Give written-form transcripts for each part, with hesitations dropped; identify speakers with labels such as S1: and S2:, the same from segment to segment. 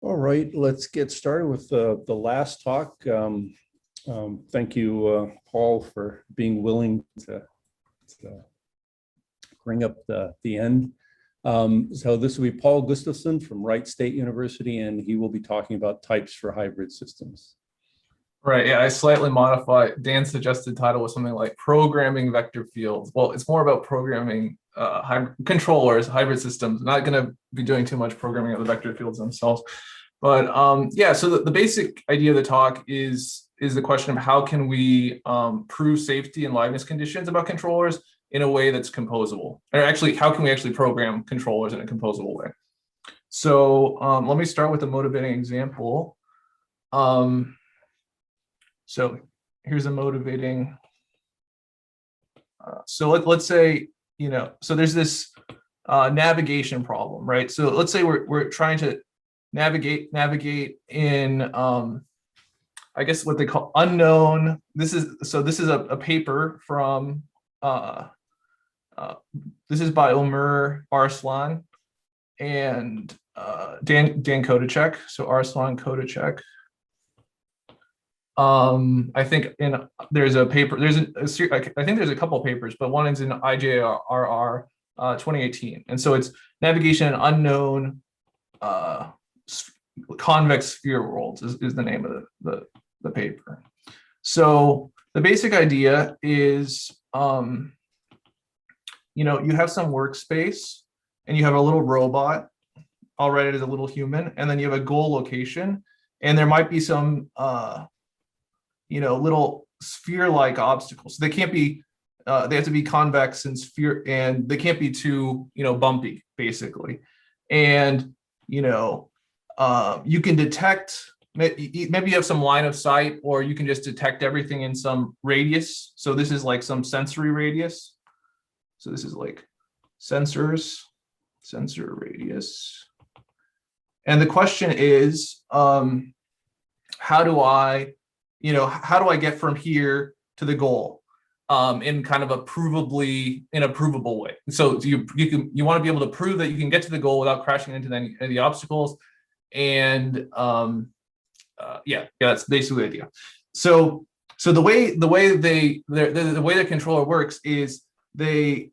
S1: All right, let's get started with the last talk. Thank you, Paul, for being willing to bring up the end. So this will be Paul Gustafson from Wright State University, and he will be talking about types for hybrid systems.
S2: Right, yeah, I slightly modified. Dan's suggested title was something like programming vector fields. Well, it's more about programming controllers, hybrid systems. Not going to be doing too much programming of the vector fields themselves. But yeah, so the basic idea of the talk is the question of how can we prove safety and liveness conditions about controllers in a way that's composable, or actually, how can we actually program controllers in a composable way? So let me start with a motivating example. So here's a motivating. So let's say, so there's this navigation problem, right? So let's say we're trying to navigate in I guess what they call unknown. This is a paper from this is by Omer Arslan and Dan Kodacek. So Arslan Kodacek. I think there's a paper. I think there's a couple of papers, but one is in IJRR 2018, and so it's navigation in unknown convex sphere worlds is the name of the paper. So the basic idea is, you have some workspace and you have a little robot already as a little human, and then you have a goal location, and there might be some little sphere-like obstacles. They can't be, they have to be convex and sphere, and they can't be too, bumpy, basically. And, you can detect, maybe you have some line of sight, or you can just detect everything in some radius. So this is like some sensory radius. So this is like sensor radius. And the question is, how do I get from here to the goal in kind of a provable way? So you want to be able to prove that you can get to the goal without crashing into any of the obstacles. And yeah, that's basically the idea. So the way the controller works is they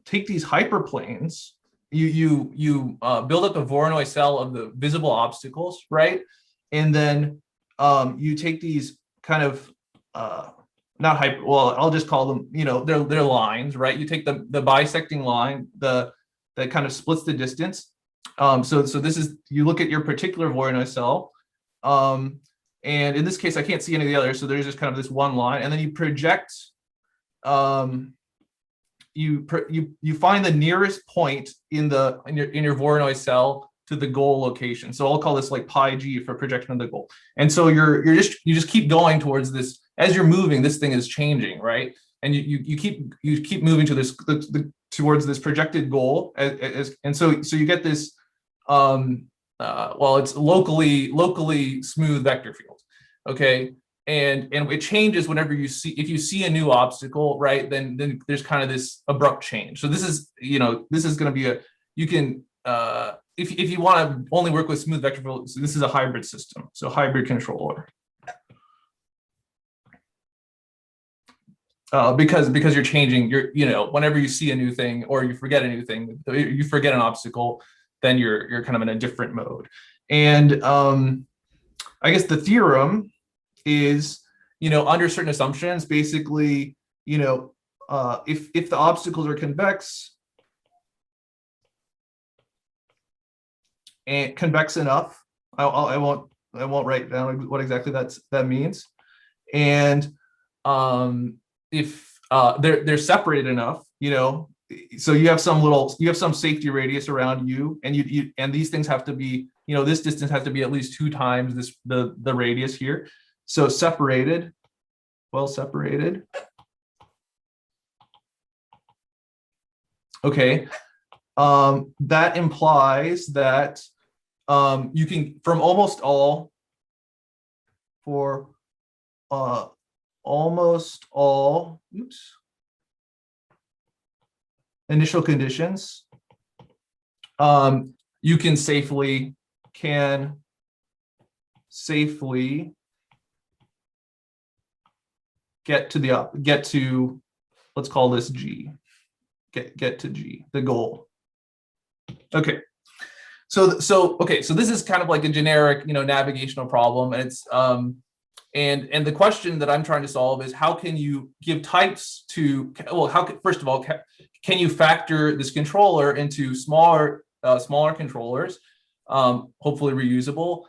S2: take these hyperplanes. You build up a Voronoi cell of the visible obstacles, right? And then you take these kind of I'll just call them, they're lines, right? You take the bisecting line, that kind of splits the distance. So this is, you look at your particular Voronoi cell, and in this case I can't see any of the others, so there's just kind of this one line, and then you project, you find the nearest point in your Voronoi cell to the goal location. So I'll call this like pi g for projection of the goal. And so you just keep going towards this. As you're moving, this thing is changing, right? And you keep moving to this towards this projected goal, and so you get this it's locally smooth vector field, okay? And it changes whenever if you see a new obstacle, right? Then there's kind of this abrupt change. So this is going to be you can if you want to only work with smooth vector fields, this is a hybrid system, so hybrid controller. Because you're changing, whenever you see a new thing or you forget a new thing, you forget an obstacle, then you're kind of in a different mode. And I guess the theorem is, under certain assumptions, basically, if the obstacles are convex and convex enough, I won't write down what exactly that means, and if they're separated enough, so you have some safety radius around you, and these things have to be, this distance has to be at least 2 times the radius here. So separated, well separated. Okay, that implies that you can, from almost all initial conditions, you can safely can safely get to let's call this G. Get to G, the goal. Okay. So this is kind of like a generic, navigational problem, and it's and the question that I'm trying to solve is how can you give types to, well, first of all, can you factor this controller into smaller controllers, hopefully reusable,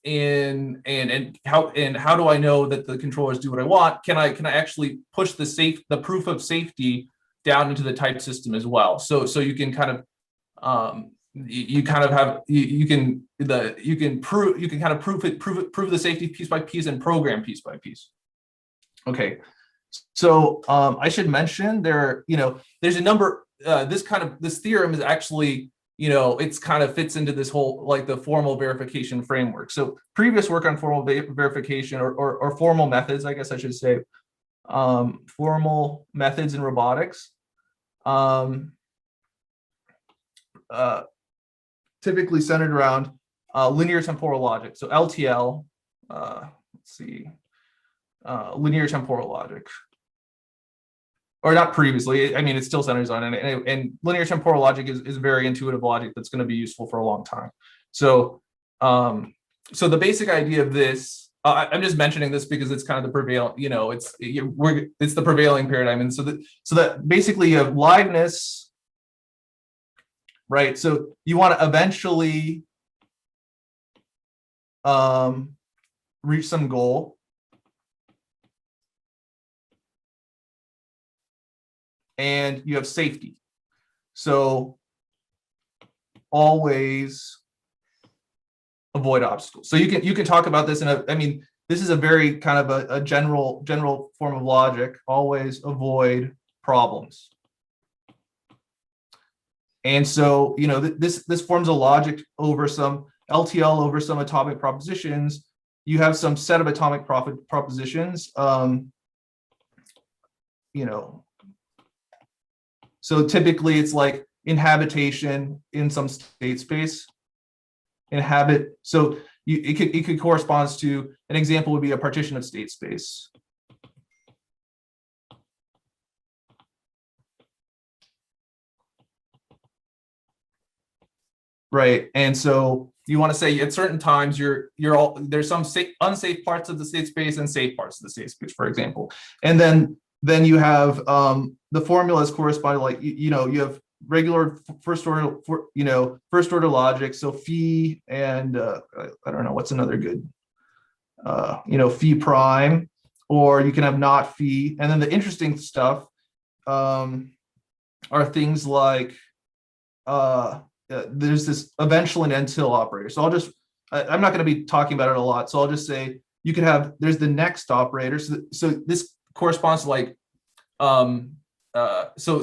S2: and how do I know that the controllers do what I want? Can I actually push the proof of safety down into the type system as well? So you can kind of you can prove the safety piece by piece and program piece by piece. Okay, so I should mention there's a number. This theorem is actually, it's kind of fits into this whole, like, the formal verification framework. So previous work on formal verification or formal methods, I guess I should say, formal methods in robotics, typically centered around linear temporal logic. So LTL, let's see, linear temporal logic. Or not previously, I mean, it still centers on it. And linear temporal logic is very intuitive logic that's going to be useful for a long time. So, so the basic idea of this, I'm just mentioning this because it's kind of the prevailing, it's the prevailing paradigm. And so that basically you have liveness, right? So you want to eventually reach some goal. And you have safety. So always avoid obstacles. So you can talk about this I mean, this is a very kind of a general form of logic. Always avoid problems. And so, this forms a logic over some LTL over some atomic propositions. You have some set of atomic propositions, So typically it's like inhabitation in some state space. So it could correspond to, an example would be a partition of state space. Right, and so you want to say at certain times there's some unsafe parts of the state space and safe parts of the state space, for example, and then you have the formulas correspond, like you have regular first order logic. So phi and I don't know what's another good phi prime, or you can have not phi. And then the interesting stuff are things like there's this eventual and until operator. So I'm not going to be talking about it a lot. So I'll just say you could have, there's the next operator. So this corresponds to like so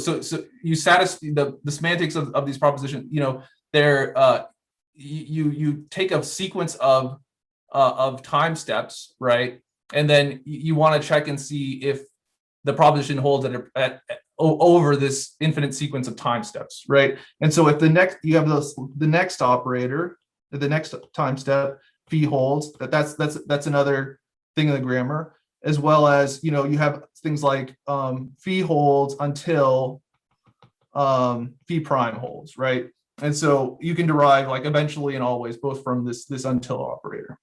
S2: you satisfy the semantics of these propositions. They're you take a sequence of time steps, right? And then you want to check and see if the proposition holds at over this infinite sequence of time steps, right? And so if you have the next operator, the next time step, phi holds, that's another thing in the grammar, as well as you have things like phi holds until phi prime holds, right? And so you can derive like eventually and always both from this until operator.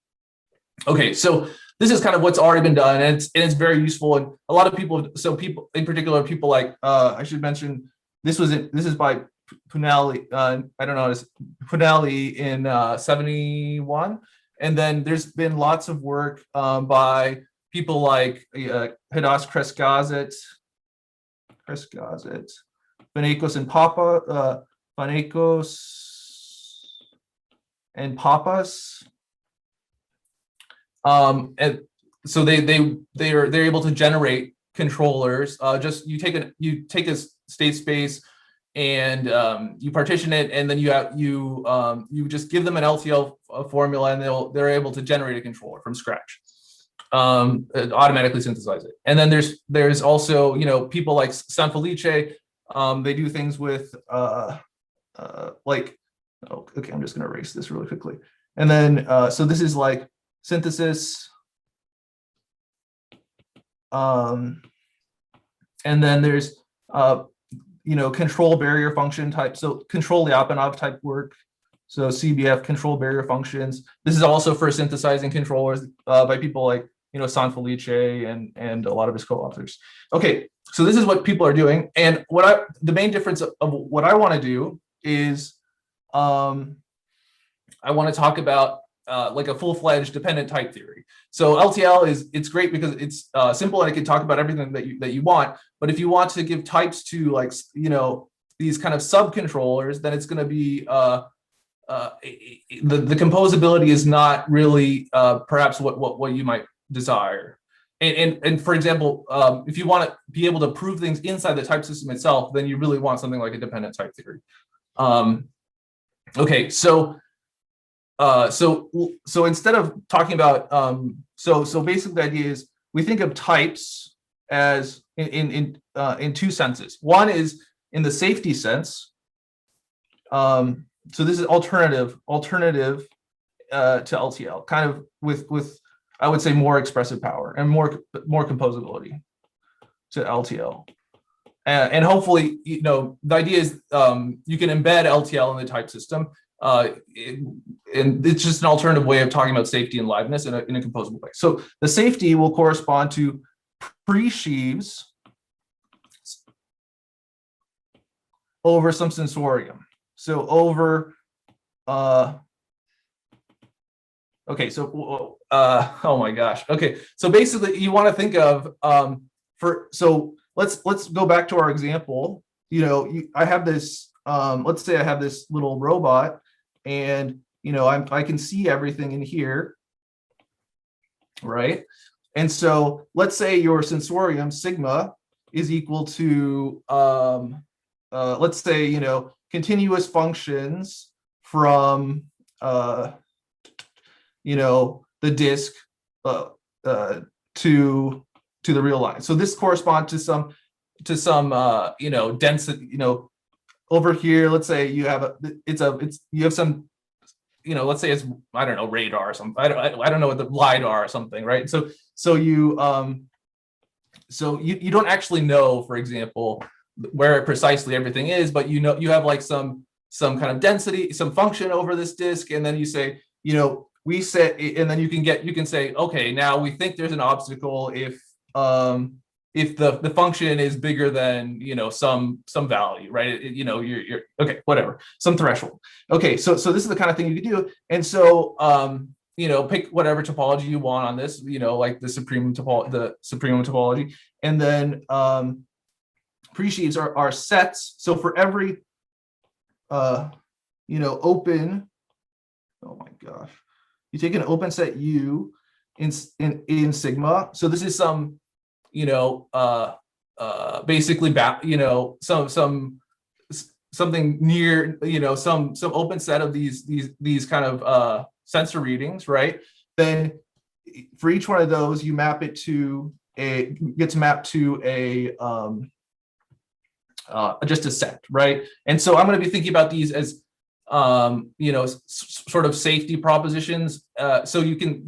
S2: Okay, so this is kind of what's already been done, and it's very useful. And a lot of people, so people in particular, people like I should mention this is by Punali. I don't know, it's Punali in 71, and then there's been lots of work by people like Hadas Kreskazet, Banekos and Papas. And so they're able to generate controllers. Just you take a state space and you partition it, and then you just give them an LTL formula, and they're able to generate a controller from scratch, automatically synthesize it. And then there's also people like Sanfelice. They do things with like Oh, okay, I'm just going to erase this really quickly. And then, so this is like synthesis. And then there's, control barrier function type. So control Lyapunov type work. So CBF, control barrier functions. This is also for synthesizing controllers by people like, Sanfelice and a lot of his co-authors. Okay, so this is what people are doing. And the main difference of what I want to do is I want to talk about like a full-fledged dependent type theory. So LTL it's great because it's simple and it can talk about everything that you want. But if you want to give types to like these kind of subcontrollers, then it's going to be the composability is not really perhaps what you might desire. And for example, if you want to be able to prove things inside the type system itself, then you really want something like a dependent type theory. Okay, so instead of talking about so basically the idea is we think of types as in two senses. One is in the safety sense. So this is alternative to LTL, kind of with I would say more expressive power and more composability to LTL. And hopefully, the idea is you can embed LTL in the type system. And it's just an alternative way of talking about safety and liveness in a composable way. So the safety will correspond to pre-sheaves over some sensorium. So over, okay, so, oh my gosh. Okay, so basically you want to think of, so let's go back to our example. I have this, let's say I have this little robot and, I can see everything in here, right? And so let's say your sensorium sigma is equal to, let's say, continuous functions from, the disk to the real line. So this corresponds to some density, over here, let's say you have you have some, let's say it's, I don't know, radar or something. I don't know what the LiDAR or something, right? So you don't actually know, for example, where precisely everything is, but you have like some kind of density, some function over this disk, and then you say, we set, and then you can say, okay, now we think there's an obstacle if the function is bigger than some value, right? You're okay, whatever, some threshold. Okay, so this is the kind of thing you can do, and so pick whatever topology you want on this, like the supremum topology, and then pre-sheaves are sets. So for every open, oh my gosh, you take an open set U in sigma. So this is some basically something near some open set of these kind of sensor readings, right? Then for each one of those you map it to gets mapped to a just a set, right? And so I'm going to be thinking about these as sort of safety propositions. So you can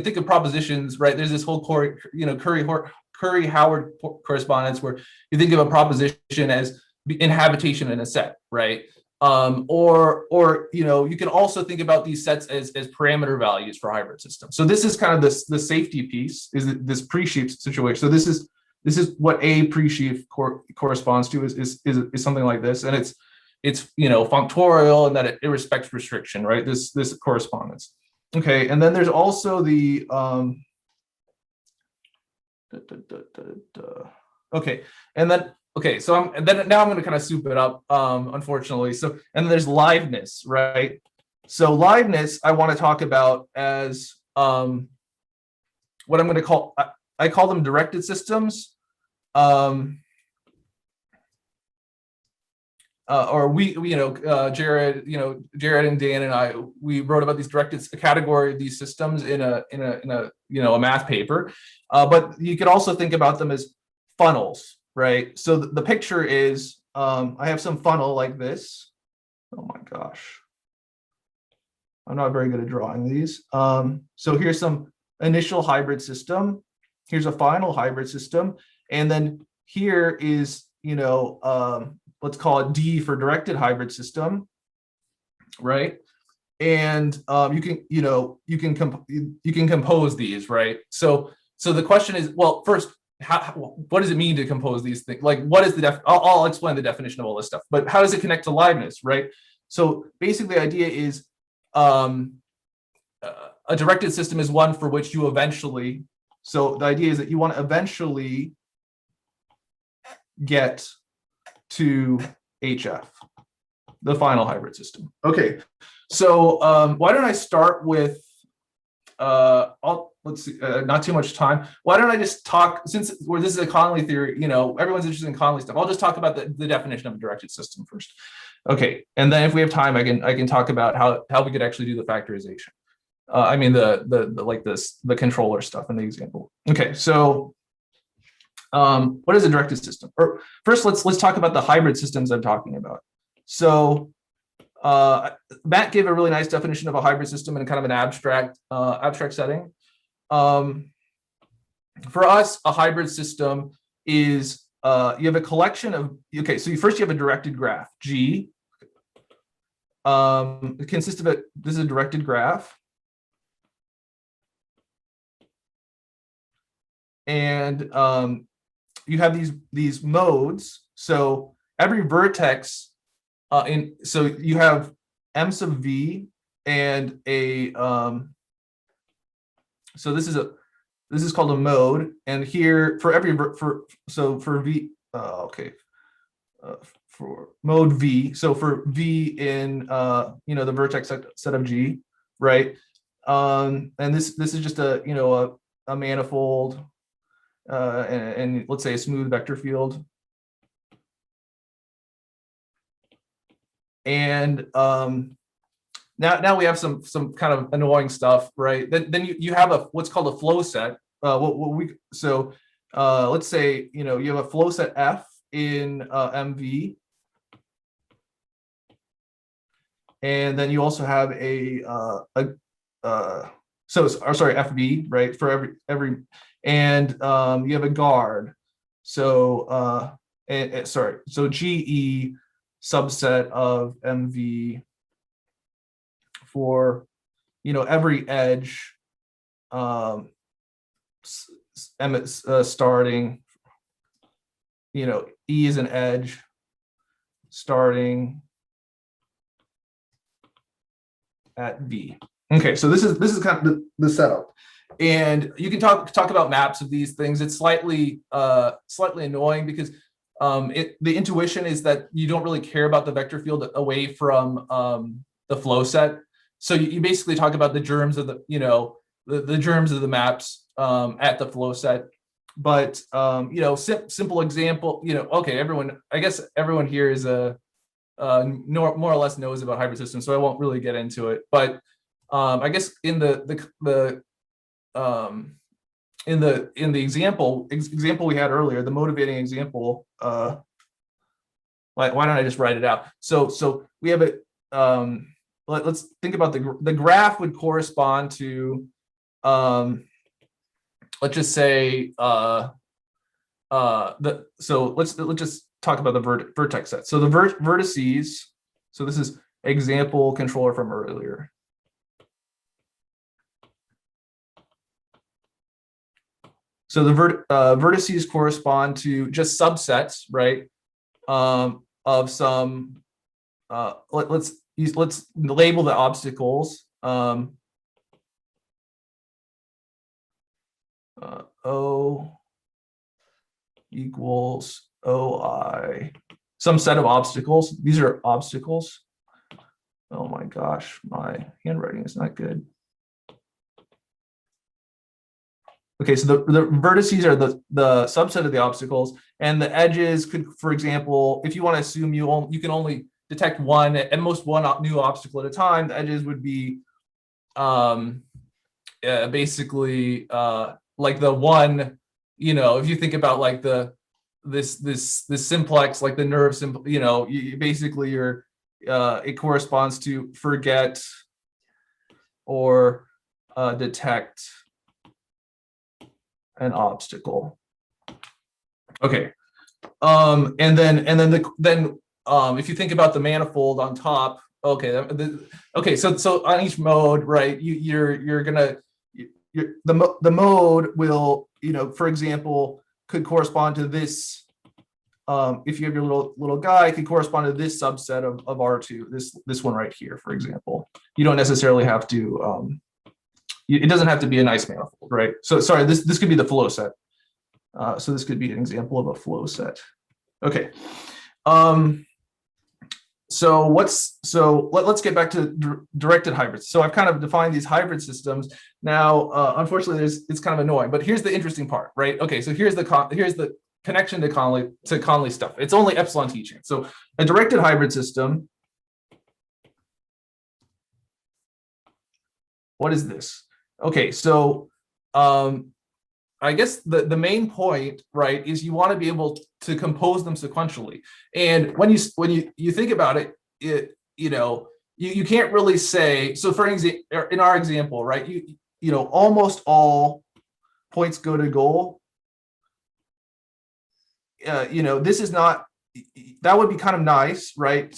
S2: think of propositions, right? There's this whole Curry-Howard correspondence where you think of a proposition as inhabitation in a set, right? Or you can also think about these sets as parameter values for hybrid systems. So this is kind of the safety piece, is this pre-sheaf situation. So this is what a pre-sheaf corresponds to is something like this, and it's functorial and that it respects restriction, right? This correspondence. Okay, and then there's also the okay, and then so now I'm going to kind of soup it up, unfortunately. So, and then there's liveness, right? So liveness I want to talk about as what I'm going to call, I call them directed systems. Or Jared and Dan and I, we wrote about these directed, a category of these systems in a math paper. But you could also think about them as funnels, right? So the picture is, I have some funnel like this, Oh my gosh. I'm not very good at drawing these. So here's some initial hybrid system. Here's a final hybrid system. And then here is, let's call it D for directed hybrid system, right? And you can compose these, right? So the question is, well, first, what does it mean to compose these things? Like, what is the I'll explain the definition of all this stuff, but how does it connect to Leibniz, right? So basically, the idea is a directed system is one for which you eventually. So the idea is that you want to eventually get to HF, the final hybrid system. Okay, so why don't I start with let's see, not too much time. Why don't I just talk, since this is a Conley theory, everyone's interested in Conley stuff. I'll just talk about the definition of a directed system first. Okay, and then if we have time, I can talk about how we could actually do the factorization. I mean the controller stuff in the example. Okay, so what is a directed system? Or first, let's talk about the hybrid systems I'm talking about. So Matt gave a really nice definition of a hybrid system in kind of an abstract setting. For us, a hybrid system is you have a collection of, okay, so first you have a directed graph, G. It consists of this is a directed graph. And you have these modes. So every vertex so you have M sub V and a so this is called a mode, and here for every for V for mode V, so for V in the vertex set of G, right? And this is just a manifold and let's say a smooth vector field. And now we have some kind of annoying stuff, right? Then you have what's called a flow set. Let's say you have a flow set F in MV, and then you also have FV, right, for every and you have a guard. So so GE subset of MV for every edge starting E is an edge starting at V. Okay, so this is kind of the setup, and you can talk about maps of these things. It's slightly annoying because the intuition is that you don't really care about the vector field away from the flow set. So you basically talk about the germs of the germs of the maps at the flow set. But simple example, okay, I guess everyone here is more or less knows about hybrid systems, so I won't really get into it. But I guess in the example we had earlier, the motivating example, why don't I just write it out? So we have it. Let's think about the graph would correspond to let's just say let's just talk about the vertex set. So the vertices. So this is example controller from earlier. So the vertices correspond to just subsets, right? Of some. Let's label the obstacles. O equals OI. Some set of obstacles. These are obstacles. Oh my gosh, my handwriting is not good. Okay, so the vertices are the subset of the obstacles, and the edges could, for example, if you want to assume you can only detect one, at most one new obstacle at a time, the edges would be basically like the one, if you think about like this simplex, like the nerve, you basically you're it corresponds to forget or detect an obstacle. Okay, and then if you think about the manifold on top, okay, okay, so on each mode, right, the mode will, for example, could correspond to this. If you have your little guy, it could correspond to this subset of R2, this one right here, for example. You don't necessarily have to. It doesn't have to be a nice manifold, right? So sorry, this could be the flow set. So this could be an example of a flow set. Okay. So let's get back to directed hybrids. So I've kind of defined these hybrid systems. Now, unfortunately, it's kind of annoying, but here's the interesting part, right? Okay, so here's the connection to Conley stuff. It's only epsilon t chain. So a directed hybrid system. What is this? Okay, so I guess the main point, right, is you want to be able to compose them sequentially. And when you think about it, you can't really say. So for example, in our example, right, almost all points go to goal. This is not. That would be kind of nice, right?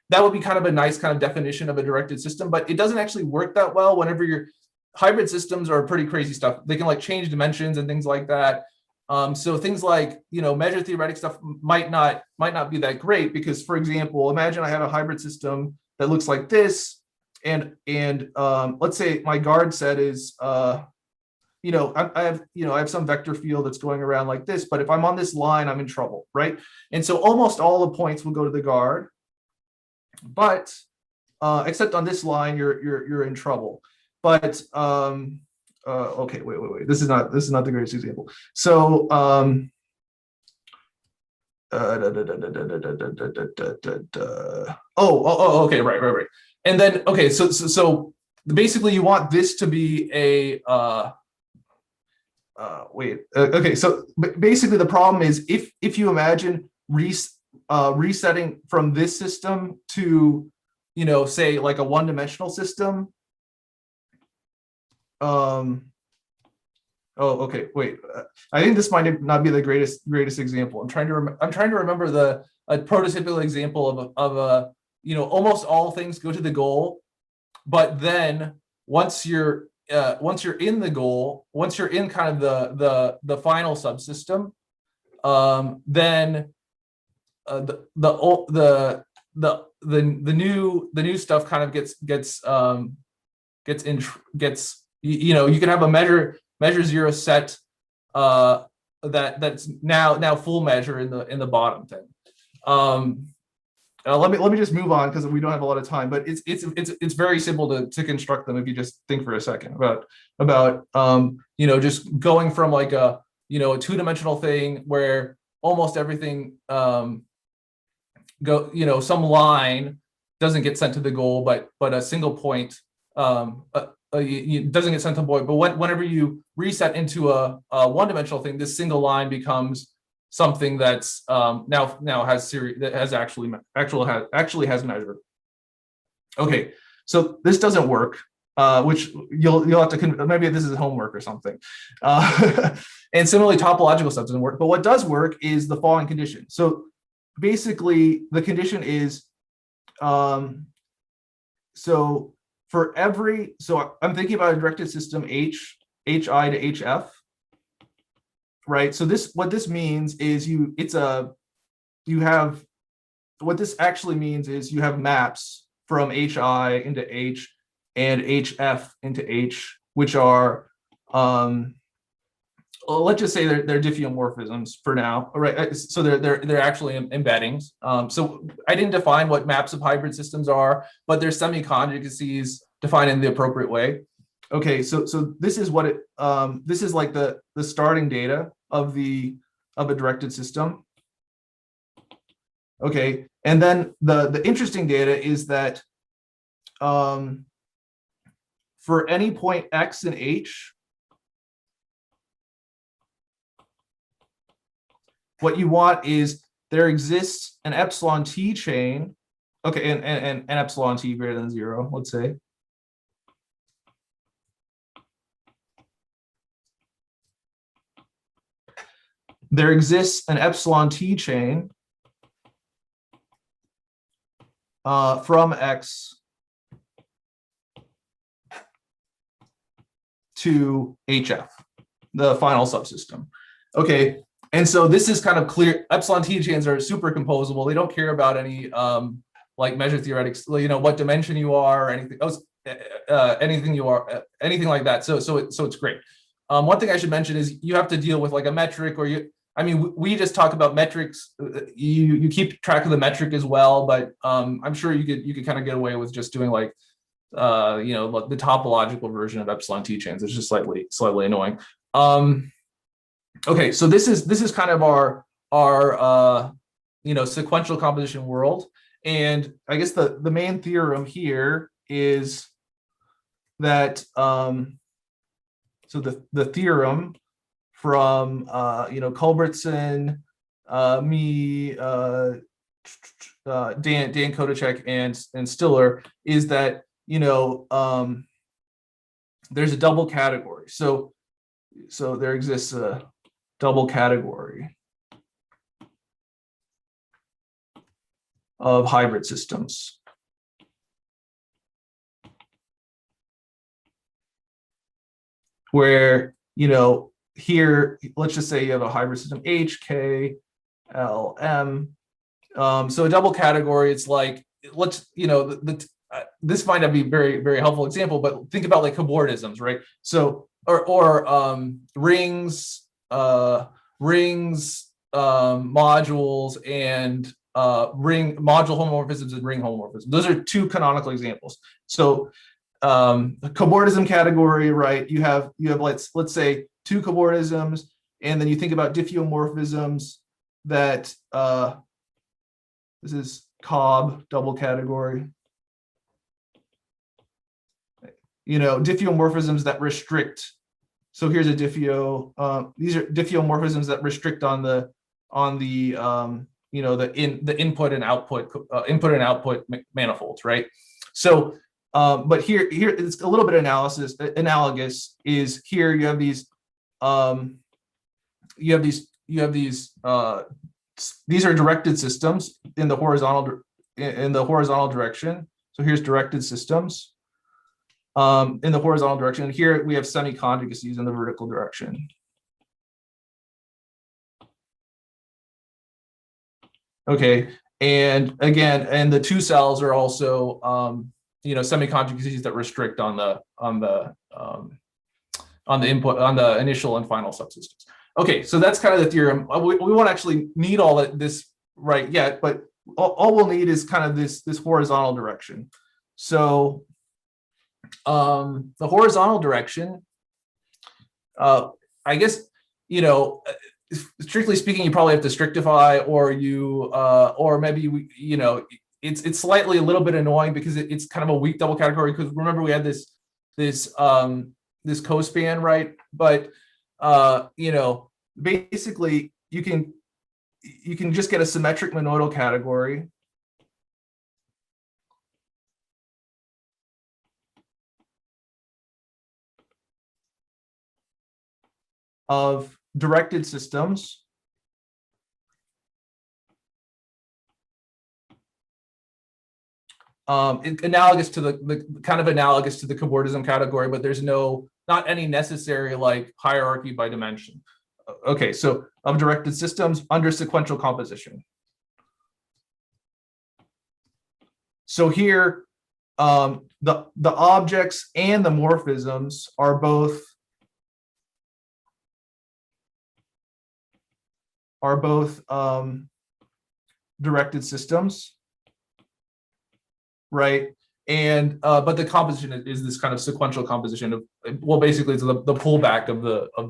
S2: That would be kind of a nice kind of definition of a directed system, but it doesn't actually work that well whenever your hybrid systems are pretty crazy stuff. They can like change dimensions and things like that. So things like, measure theoretic stuff might not be that great because, for example, imagine I have a hybrid system that looks like this, and let's say my guard set is I have some vector field that's going around like this, but if I'm on this line, I'm in trouble, right? And so almost all the points will go to the guard, but except on this line, you're in trouble. But okay, wait. This is not the greatest example. So okay, right. And then okay, so basically you want this to be a okay, so basically the problem is if you imagine resetting from this system to say like a one-dimensional system. Okay, wait. I think this might not be the greatest example. I'm trying to remember a prototypical example of a almost all things go to the goal, but then once you're in the goal, once you're in kind of the final subsystem, then the new stuff kind of gets you can have a measure zero set that's now full measure in the bottom thing. Let me just move on because we don't have a lot of time, but it's very simple to construct them if you just think for a second about just going from like a two-dimensional thing where almost everything some line doesn't get sent to the goal, but a single point it doesn't get sent to the void. But whenever you reset into a one-dimensional thing, this single line becomes something that's now has series that has actually has measure. Okay, so this doesn't work, which you'll have to maybe this is homework or something. And similarly, topological stuff doesn't work. But what does work is the following condition. So basically, the condition is so I'm thinking about a directed system HI to HF. Right. So what this means is what this actually means is you have maps from HI into H and HF into H, which are let's just say they're diffeomorphisms for now. All right. So they're actually embeddings. So I didn't define what maps of hybrid systems are, but they're semi-conjugacies defined in the appropriate way. Okay, so this is what this is like the starting data of a directed system. Okay, and then the interesting data is that for any point X and H, what you want is there exists an epsilon t chain Okay, and epsilon t greater than 0, let's say. There exists an epsilon t chain from X to HF, the final subsystem. Okay, and so this is kind of clear. Epsilon t chains are super composable. They don't care about any like measure theoretics, you know, what dimension you are, or anything else, anything you are, anything like that. So it's great. One thing I should mention is you have to deal with like a metric, or I mean, we just talk about metrics. You keep track of the metric as well, but I'm sure you could kind of get away with just doing like you know, the topological version of epsilon t chains. It's just slightly annoying. Okay, so this is kind of our you know, sequential composition world, and I guess the main theorem here is that so the theorem from you know, Culbertson, me, Dan Kodacek, and Stiller is that, you know, there's a double category. So there exists a double category of hybrid systems. Where, you know, here, let's just say you have a hybrid system H, K, L, M. So a double category, it's like, let's, you know, this might not be very, very helpful example, but think about like cobordisms, right? So, or rings, modules, and ring module homomorphisms and ring homomorphisms. Those are two canonical examples. So cobordism category, right? You have let's say two cobordisms, and then you think about diffeomorphisms that this is Cobb double category. You know, diffeomorphisms that restrict. So here's a diffeo. These are diffeomorphisms that restrict on the you know, the input and output manifolds, right? So but here it's a little bit analogous is here you have these these are directed systems in the horizontal direction. So here's directed systems in the horizontal direction, and here we have semi-conjugacies in the vertical direction. Okay, and again, and the two cells are also you know, semi-conjugacies that restrict on the input, on the initial and final subsystems. Okay, so that's kind of the theorem. We won't actually need all of this right yet, but all we'll need is kind of this horizontal direction. So the horizontal direction, I guess, you know, strictly speaking, you probably have to strictify, or maybe you know, it's slightly a little bit annoying because it's kind of a weak double category, because remember we had this cospan, right? But you know, basically you can just get a symmetric monoidal category of directed systems analogous to the kind of analogous to the cobordism category, but there's not any necessary like hierarchy by dimension. Okay, so of directed systems under sequential composition. So here, the objects and the morphisms are both directed systems, right? And but the composition is this kind of sequential composition of, well, basically it's the pullback of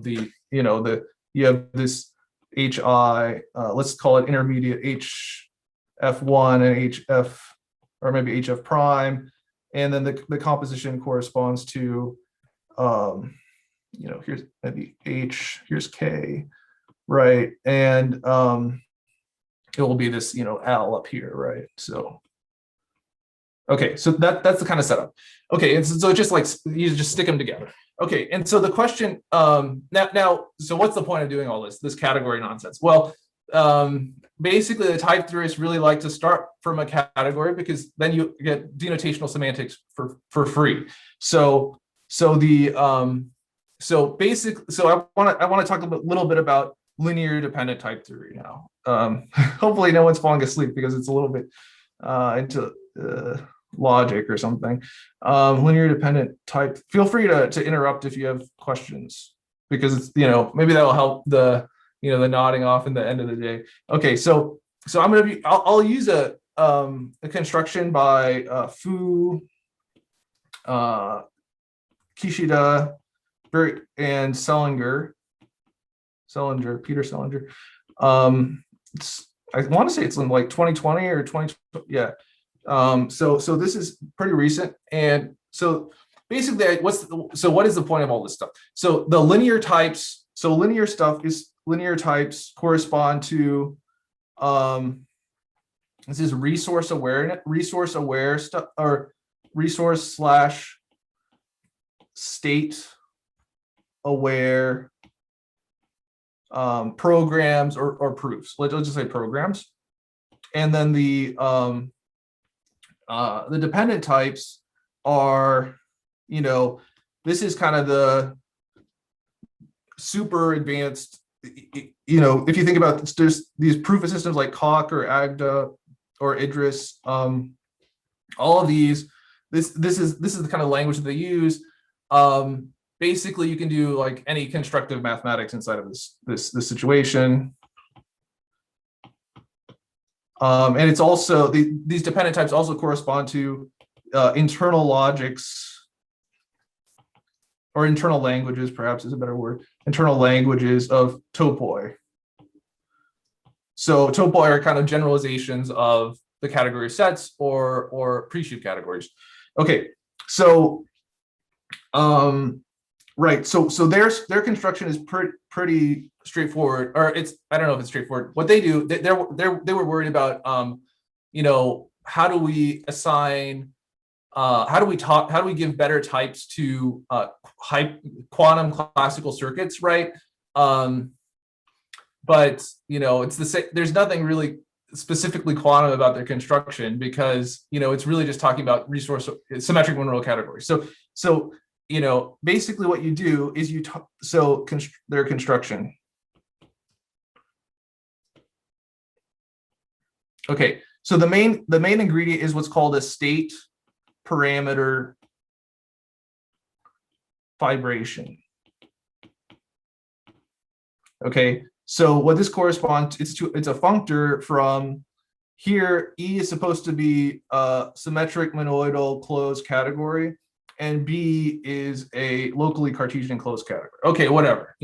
S2: the you know, you have this HI, let's call it intermediate HF1 and HF, or maybe HF prime, and then the composition corresponds to you know, here's maybe H, here's K, right? And it will be this, you know, L up here, right? So Okay, so that's the kind of setup. Okay, and so it's just like you just stick them together. Okay, and so the question now, so what's the point of doing all this category nonsense? Well, basically the type theorists really like to start from a category because then you get denotational semantics for free. So I want to talk a little bit about linear dependent type theory now. Hopefully no one's falling asleep because it's a little bit into logic or something. Linear dependent type. Feel free to interrupt if you have questions, because it's, maybe that'll help the nodding off in the end of the day. Okay, so I'll use a construction by Fu, Kishida, and Peter Selinger. I want to say it's in like 2020 or 2020. Yeah. So this is pretty recent, and so basically, what is the point of all this stuff? So the linear types. So linear types correspond to this is resource aware stuff, or resource / state aware programs or proofs. Let's just say programs, and then the dependent types are, this is kind of the super advanced. If you think about this, there's these proof of systems like Koch or Agda or Idris. All of these, this is the kind of language that they use. Basically, you can do like any constructive mathematics inside of this situation. And it's also these dependent types also correspond to internal logics, or internal languages, perhaps is a better word, internal languages of topoi. So topoi are kind of generalizations of the category sets or pre-sheaf categories. Okay, so right, so their construction is pretty straightforward, or I don't know if it's straightforward. What they do, they were worried about how do we assign, how do we give better types to quantum classical circuits, right? But it's the same. There's nothing really specifically quantum about their construction, because it's really just talking about symmetric monodal categories. So basically what you do is their construction. Okay, so the main ingredient is what's called a state parameter fibration. Okay, so what this corresponds it's a functor from here. E is supposed to be a symmetric monoidal closed category, and B is a locally Cartesian closed category. Okay, whatever.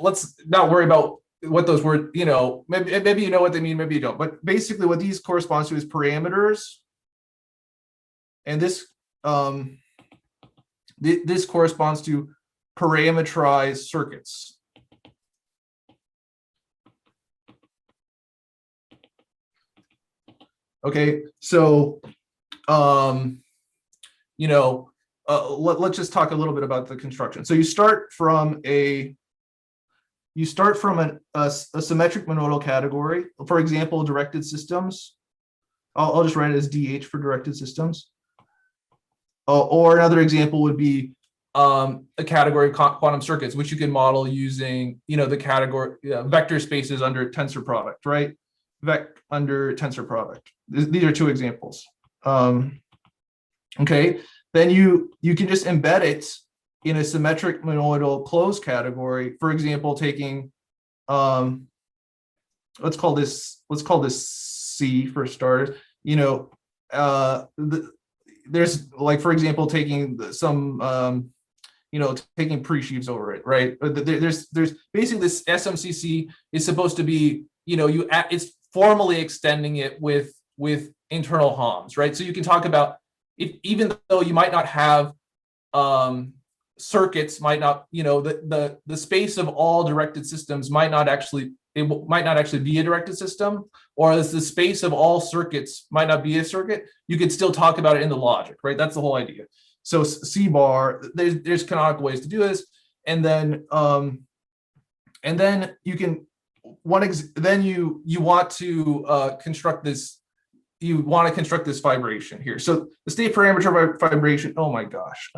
S2: Let's not worry about what those words, maybe you know what they mean, maybe you don't. But basically what these corresponds to is parameters. And this this corresponds to parametrized circuits. Okay, so let's just talk a little bit about the construction. So you start from a symmetric monodal category. For example, directed systems. I'll just write it as DH for directed systems. Or another example would be a category of quantum circuits, which you can model using the category vector spaces under tensor product, right? Under tensor product. These are two examples. Okay, then you can just embed it in a symmetric monoidal closed category. For example, taking let's call this C for starters. There's like, for example, taking some taking pre-sheaves over it, right? There's basically this SMCC is supposed to be it's formally extending it with internal HOMs, right? So you can talk about even though you might not have circuits, might not the space of all directed systems might not actually might not actually be a directed system, or as the space of all circuits might not be a circuit, you could still talk about it in the logic, right? That's the whole idea. So C bar, there's canonical ways to do this, and then you can then you want to construct this. You want to construct this vibration here. So the state parameter vibration. Oh my gosh.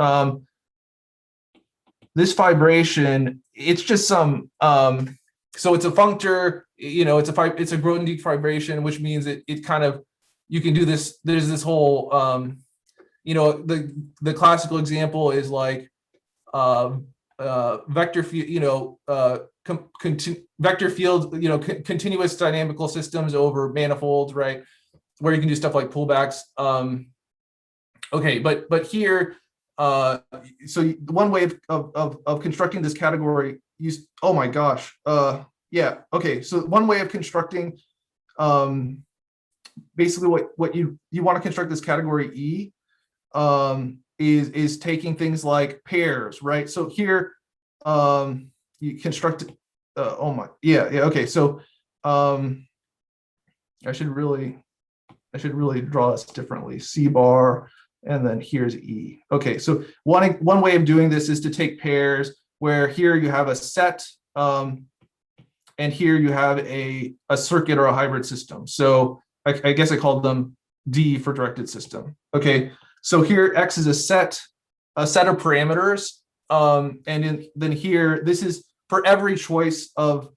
S2: This vibration, it's just some, so it's a functor, it's a Grothendieck vibration, which means it kind of, you can do this, there's this whole, the classical example is like vector field, vector field, continuous dynamical systems over manifolds, right? Where you can do stuff like pullbacks. Okay, but here, so one way of constructing this category, oh my gosh, yeah, okay. So one way of constructing, basically what you want to construct this category E, is taking things like pairs, right? So here, you construct, oh my, yeah, okay. So I should really draw this differently. C bar. And then here's E. Okay, so one way of doing this is to take pairs where here you have a set, and here you have a circuit or a hybrid system. So I guess I called them D for directed system. Okay, so here X is a set of parameters, and then here this is for every choice of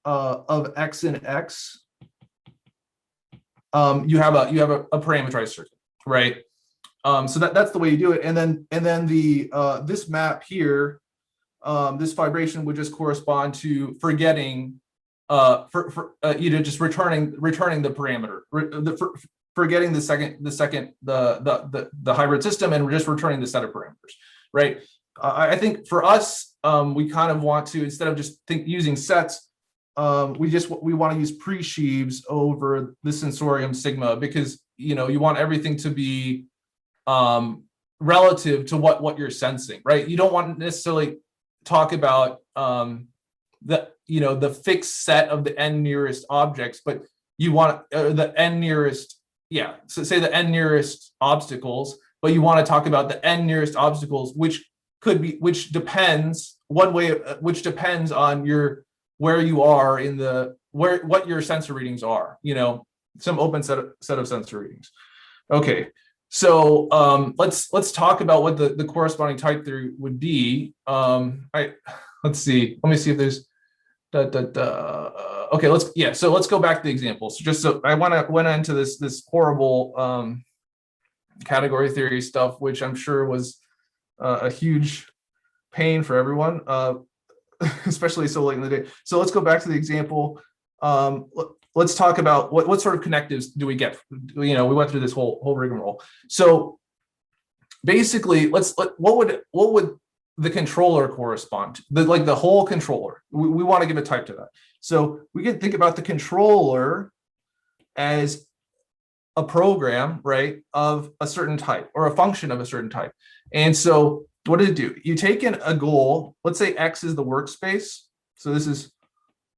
S2: X and X. You have a parameterized circuit, right? So that's the way you do it, and then the this map here, this vibration would just correspond to forgetting, just returning the parameter, forgetting the hybrid system, and we're just returning the set of parameters, right? I think for us, we kind of want to, instead of just using sets, we want to use pre-sheaves over the sensorium sigma, because you want everything to be relative to what you're sensing, right? You don't want to necessarily talk about the fixed set of the n nearest objects, but you want the n nearest, so say the n nearest obstacles, but you want to talk about the n nearest obstacles, which depends on where you are in what your sensor readings are, some open set of sensor readings. Okay. So let's talk about what the corresponding type theory would be. Let's see. Let me see if there's okay. So let's go back to the example. So I went into this horrible category theory stuff, which I'm sure was a huge pain for everyone, especially so late in the day. So let's go back to the example. Let's talk about what sort of connectives do we get. We went through this whole rigmarole. So basically, what would the controller correspond to? The whole controller. We want to give a type to that. So we can think about the controller as a program, right, of a certain type, or a function of a certain type. And so what does it do? You take in a goal. Let's say X is the workspace. So this is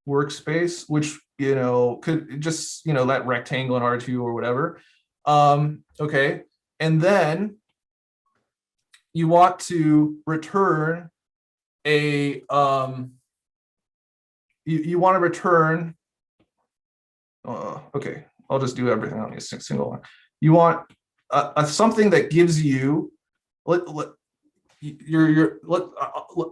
S2: workspace, which could just that rectangle in R2 or whatever. Okay, and then you want to return a you want to return. Okay, I'll just do everything on a single one. You want something that gives you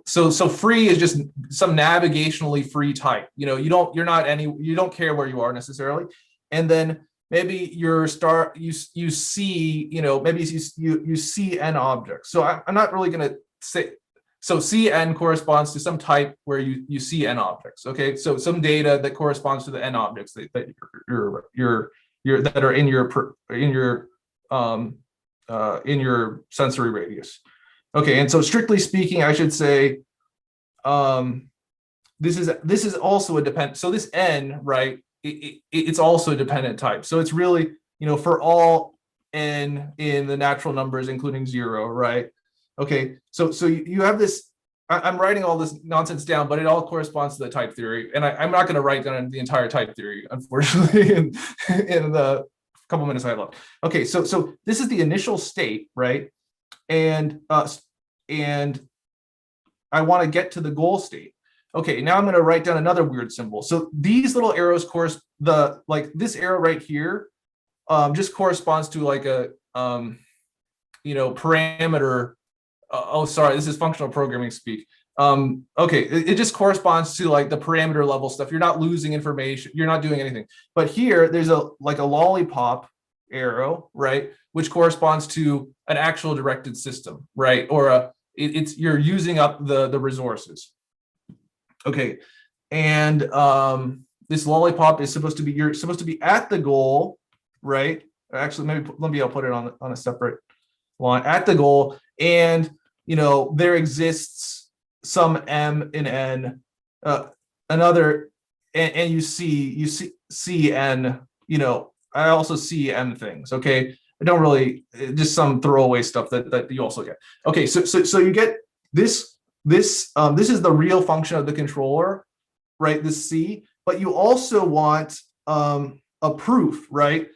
S2: so free is just some navigationally free type. You don't care where you are necessarily, and then maybe you see you see n objects. So I'm not really going to say. So Cn corresponds to some type where you see n objects. Okay, so some data that corresponds to the n objects that are in your sensory radius. Okay, and so strictly speaking, I should say this is also a dependent. So this n, right? It's also a dependent type. So it's really for all n in the natural numbers, including 0, right? Okay, so you have this I'm writing all this nonsense down, but it all corresponds to the type theory. And I'm not going to write down the entire type theory, unfortunately, in the couple minutes I have left. Okay, so this is the initial state, right? And I want to get to the goal state. Okay, now I'm going to write down another weird symbol. So these little arrows like this arrow right here just corresponds to like a parameter. Oh, sorry, this is functional programming speak. Okay, it just corresponds to like the parameter level stuff. You're not losing information. You're not doing anything. But here, there's a lollipop arrow, right, which corresponds to an actual directed system, right, or you're using up the resources. Okay, and this lollipop is supposed to be you're supposed to be at the goal, right? Or actually, maybe I'll put it on a separate line at the goal, and there exists some m in n, another, and you see n. I also see m things. Okay, I don't really just some throwaway stuff that you also get. Okay, so you get this. This is the real function of the controller, right? This C, but you also want a proof, right?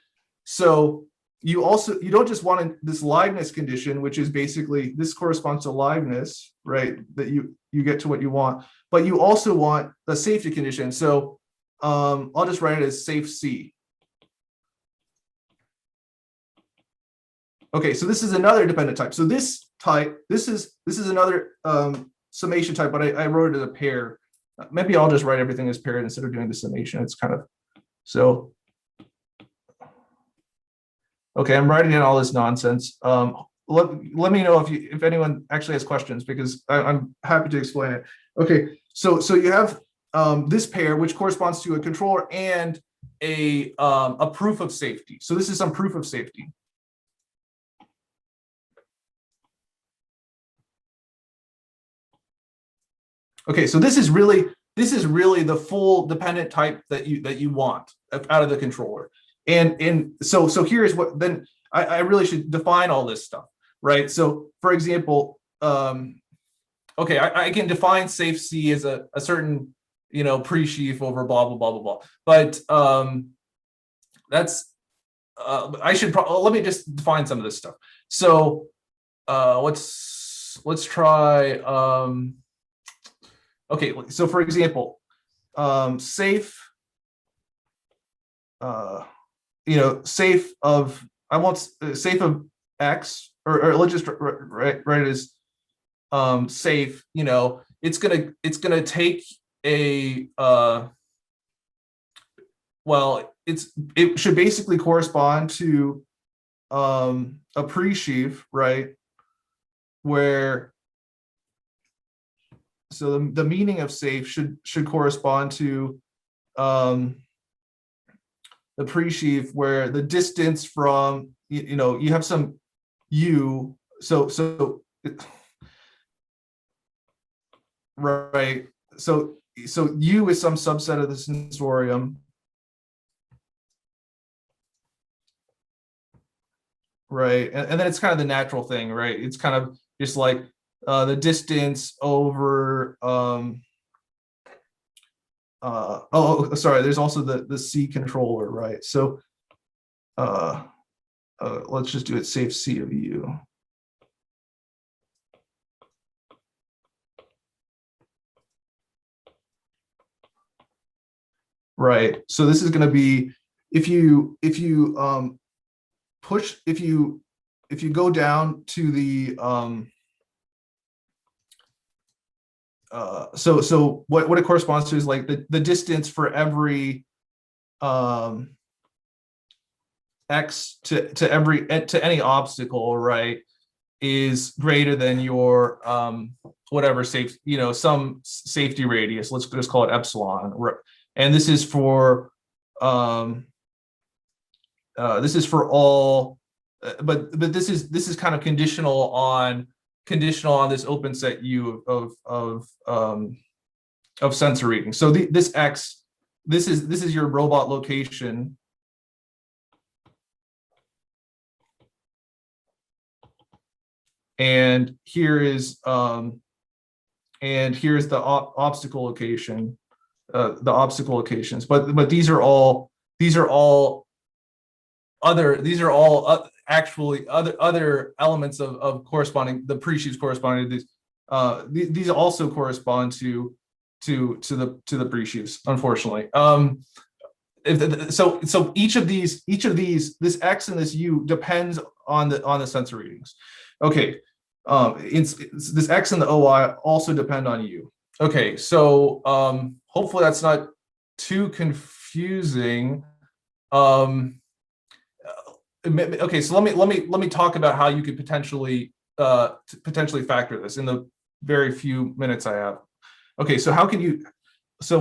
S2: So you don't just want this Leibniz condition, which is basically this corresponds to Leibniz, right? That you get to what you want, but you also want the safety condition. So I'll just write it as safe C. Okay, so this is another dependent type. So this is another summation type, but I wrote it as a pair. Maybe I'll just write everything as paired instead of doing the summation. It's kind of so. Okay, I'm writing in all this nonsense. Let me know if anyone actually has questions, because I'm happy to explain it. Okay, so you have this pair, which corresponds to a controller and a proof of safety. So this is some proof of safety. Okay, so this is really the full dependent type that you want out of the controller. And so here's what then I really should define all this stuff, right? So for example, okay, I can define safe C as a certain pre-sheaf over blah blah blah blah blah. But that's I should let me just define some of this stuff. So let's try. Okay, so for example, safe, safe of, I want safe of X, or let's just write it as safe. It's gonna take a well, it should basically correspond to a pre-sheaf, right? Where so the meaning of safe should correspond to the pre-sheaf, where the distance from you have some u, so right, so u is some subset of the sensorium, right, and then it's kind of the natural thing, right? It's kind of just like the distance over sorry, there's also the C controller, right? So let's just do it safe C of U. Right, so this is going to be if you push, if you go down to the so what it corresponds to is like the distance for every X to any obstacle, right, is greater than your whatever safe, some safety radius. Let's just call it epsilon. And this is for all, but this is kind of conditional on this open set U of sensor reading. So this X, this is your robot location. And here is and here's the obstacle location, the obstacle locations. But these are all actually other elements of corresponding, the pre-sheaves corresponding to these. These also correspond to the pre-sheaves, unfortunately. So each of these, this X and this U depends on the sensor readings. Okay, this X and the OI also depend on U. Okay, so hopefully that's not too confusing. Okay, so let me talk about how you could potentially factor this in the very few minutes I have. Okay, so how can you? So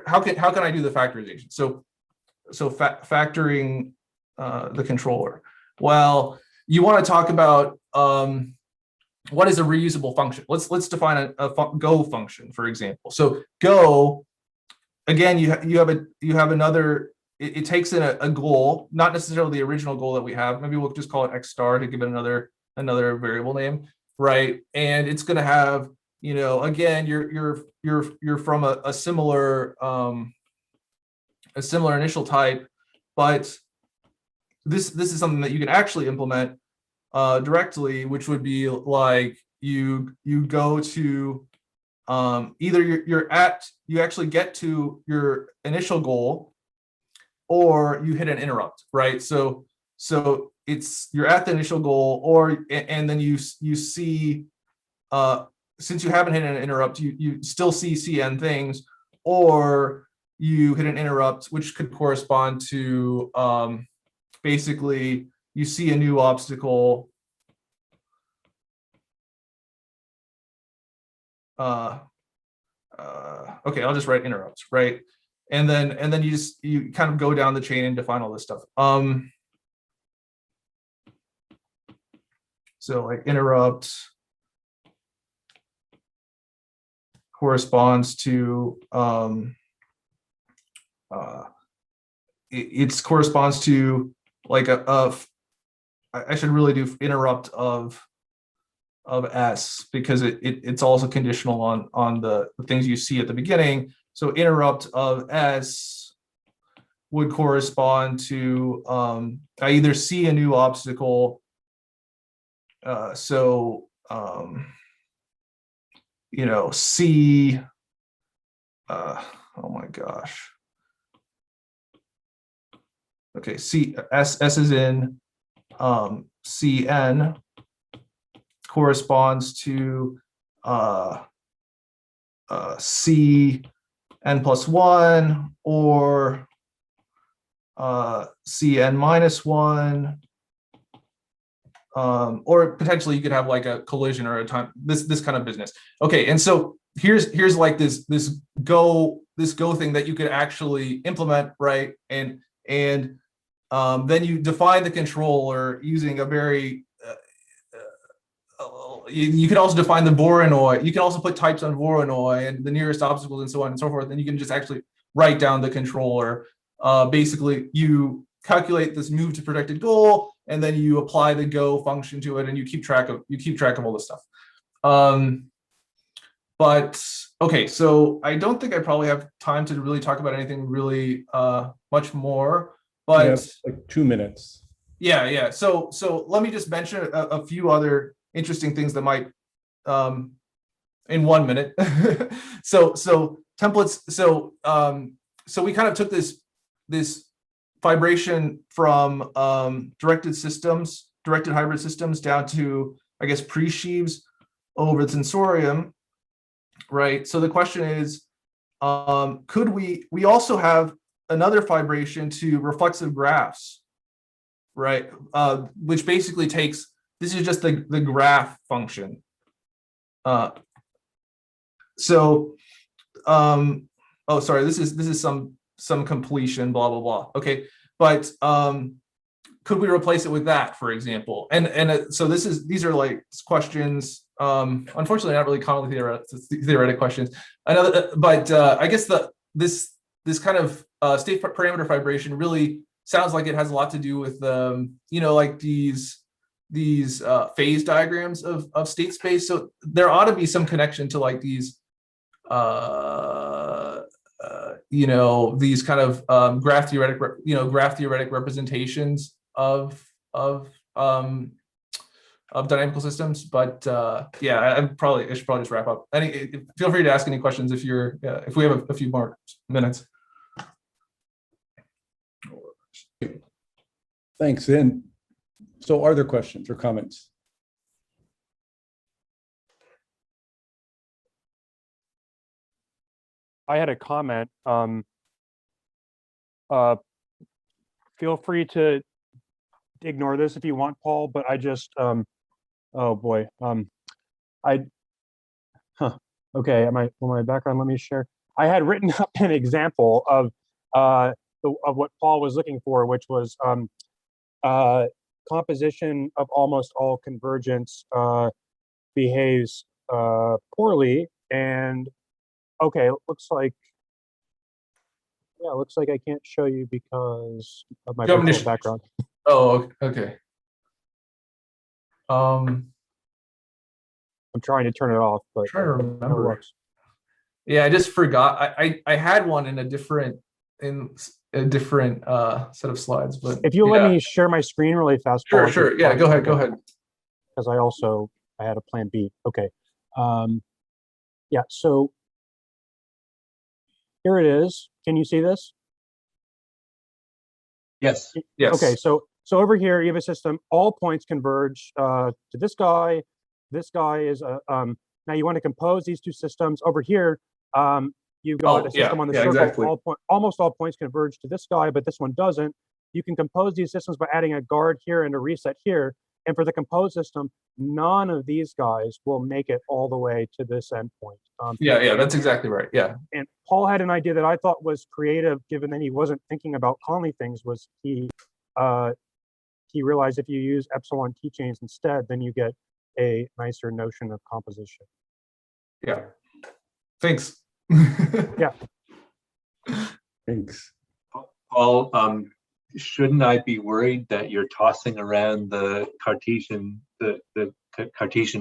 S2: how can I do the factorization? So factoring the controller. Well, you want to talk about what is a reusable function. Let's define a go function, for example. So go, again, you have another. It takes in a goal, not necessarily the original goal that we have. Maybe we'll just call it X star to give it another variable name, right? And it's going to have, again, you're from a similar initial type, but this is something that you can actually implement directly, which would be like you go to either you actually get to your initial goal, or you hit an interrupt, right? So you're at the initial goal, and then you see since you haven't hit an interrupt, you still see CN things, or you hit an interrupt, which could correspond to basically you see a new obstacle. Okay, I'll just write interrupts, right? And then you kind of go down the chain and define all this stuff. So like interrupt corresponds to it corresponds to like I should really do interrupt of S, because it's also conditional on the things you see at the beginning. So interrupt of S would correspond to I either see a new obstacle, C, oh my gosh. Okay, S is in CN corresponds to C n plus 1, or Cn minus 1, or potentially you could have like a collision or a time, this kind of business. Okay, and so here's like this go thing that you could actually implement, right? And then you define the controller using a very you can also define the Voronoi. You can also put types on Voronoi and the nearest obstacles and so on and so forth. And you can just actually write down the controller. Basically, you calculate this move to predicted goal, and then you apply the go function to it, and you keep track of all this stuff. But okay, so I don't think I probably have time to really talk about anything really much more. But
S1: like 2 minutes.
S2: Yeah. So let me just mention a few other interesting things that might in 1 minute. so templates. So we kind of took this vibration from directed hybrid systems down to, I guess, pre-sheaves over the sensorium, right? So the question is, could we also have another vibration to reflexive graphs, right? Which basically takes, this is just the graph function. Oh, sorry, this is some completion, blah, blah, blah. Okay, but could we replace it with that, for example? And so these are like questions, unfortunately not really Conley theoretic questions. But I guess this kind of state parameter vibration really sounds like it has a lot to do with like these phase diagrams of state space. So there ought to be some connection to like these these kind of graph theoretic representations of dynamical systems. But yeah, I should probably just wrap up. Feel free to ask any questions if we have a few more minutes.
S1: Thanks. And so are there questions or comments?
S3: I had a comment. Feel free to ignore this if you want, Paul, but I just, oh boy. Okay, my background, let me share. I had written up an example of what Paul was looking for, which was composition of almost all convergence behaves poorly, and okay, looks like I can't show you because of my virtual background.
S2: Oh, okay.
S3: I'm trying to turn it off, but
S2: I'm trying to remember.
S3: No works.
S2: Yeah, I just forgot. I had one in a different set of slides, but
S3: if you let me share my screen really fast.
S2: Sure, sure. Yeah, go ahead.
S3: Because I had a plan B. Okay. Yeah, so here it is. Can you see this?
S2: Yes. Yes.
S3: Okay, so over here you have a system, all points converge to this guy. This guy is now you want to compose these two systems. Over here, you've got a system on the circle.
S2: Exactly.
S3: Almost all points converge to this guy, but this one doesn't. You can compose these systems by adding a guard here and a reset here. And for the composed system, none of these guys will make it all the way to this endpoint.
S2: Yeah, that's exactly right. Yeah.
S3: And Paul had an idea that I thought was creative, given that he wasn't thinking about Conley things. Was he realized if you use epsilon keychains instead, then you get a nicer notion of composition.
S2: Yeah. Thanks.
S3: Yeah.
S1: Thanks.
S4: Paul, shouldn't I be worried that you're tossing around the Cartesian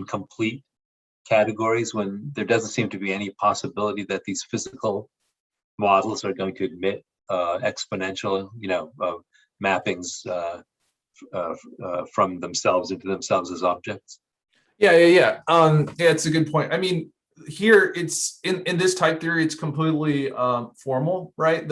S4: complete categories when there doesn't seem to be any possibility that these physical models are going to admit exponential, mappings from themselves into themselves as objects?
S2: Yeah. It's a good point. I mean, here it's in this type theory, it's completely formal, right?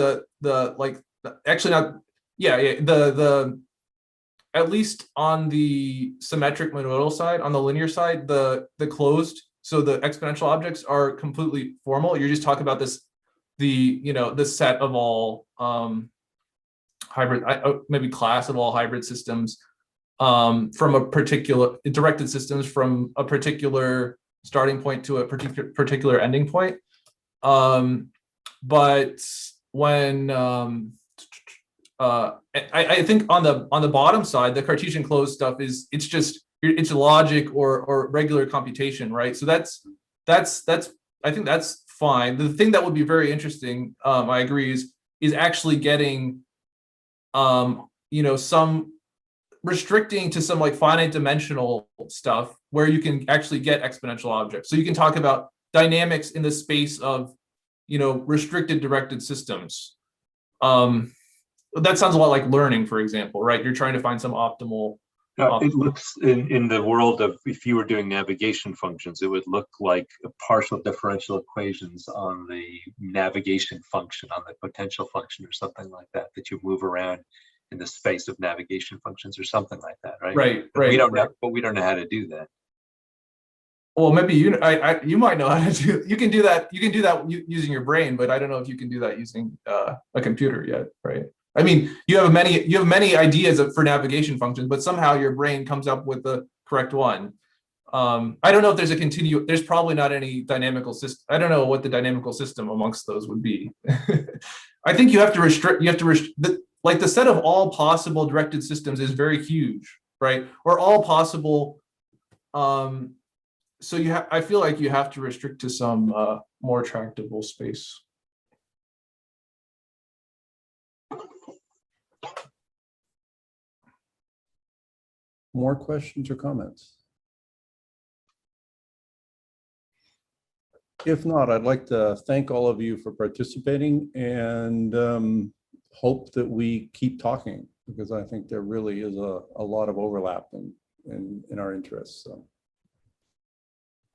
S2: At least on the symmetric modal side, on the linear side, the closed, so the exponential objects are completely formal. You're just talking about the set of all hybrid, maybe class of all hybrid systems from a particular directed systems from a particular starting point to a particular ending point. But when I think on the bottom side, the Cartesian closed stuff it's logic or regular computation, right? So that's I think that's fine. The thing that would be very interesting, I agree, is actually getting some restricting to some like finite dimensional stuff where you can actually get exponential objects. So you can talk about dynamics in the space of restricted directed systems. That sounds a lot like learning, for example, right? You're trying to find some optimal.
S4: It looks in the world of, if you were doing navigation functions, it would look like partial differential equations on the navigation function, on the potential function or something like that you move around in the space of navigation functions or something like that, right?
S2: Right.
S4: We don't know how to do that.
S2: Well, maybe you might know how to do. You can do that using your brain, but I don't know if you can do that using a computer yet, right? I mean, you have many ideas for navigation functions, but somehow your brain comes up with the correct one. I don't know if there's there's probably not any dynamical system. I don't know what the dynamical system amongst those would be. I think you have to restrict. Like the set of all possible directed systems is very huge, right? Or all possible. So I feel like you have to restrict to some more tractable space.
S1: more questions or comments? If not, I'd like to thank all of you for participating and hope that we keep talking, because I think there really is a lot of overlap in our interests. So.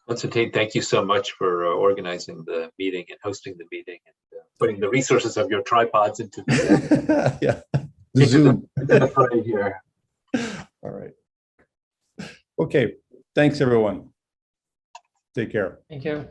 S4: Constantine, thank you so much for organizing the meeting and hosting the meeting and putting the resources of your tripods into the,
S1: yeah. The Zoom.
S4: into the fray here.
S1: All right. Okay. Thanks, everyone. Take care.
S5: Thank you.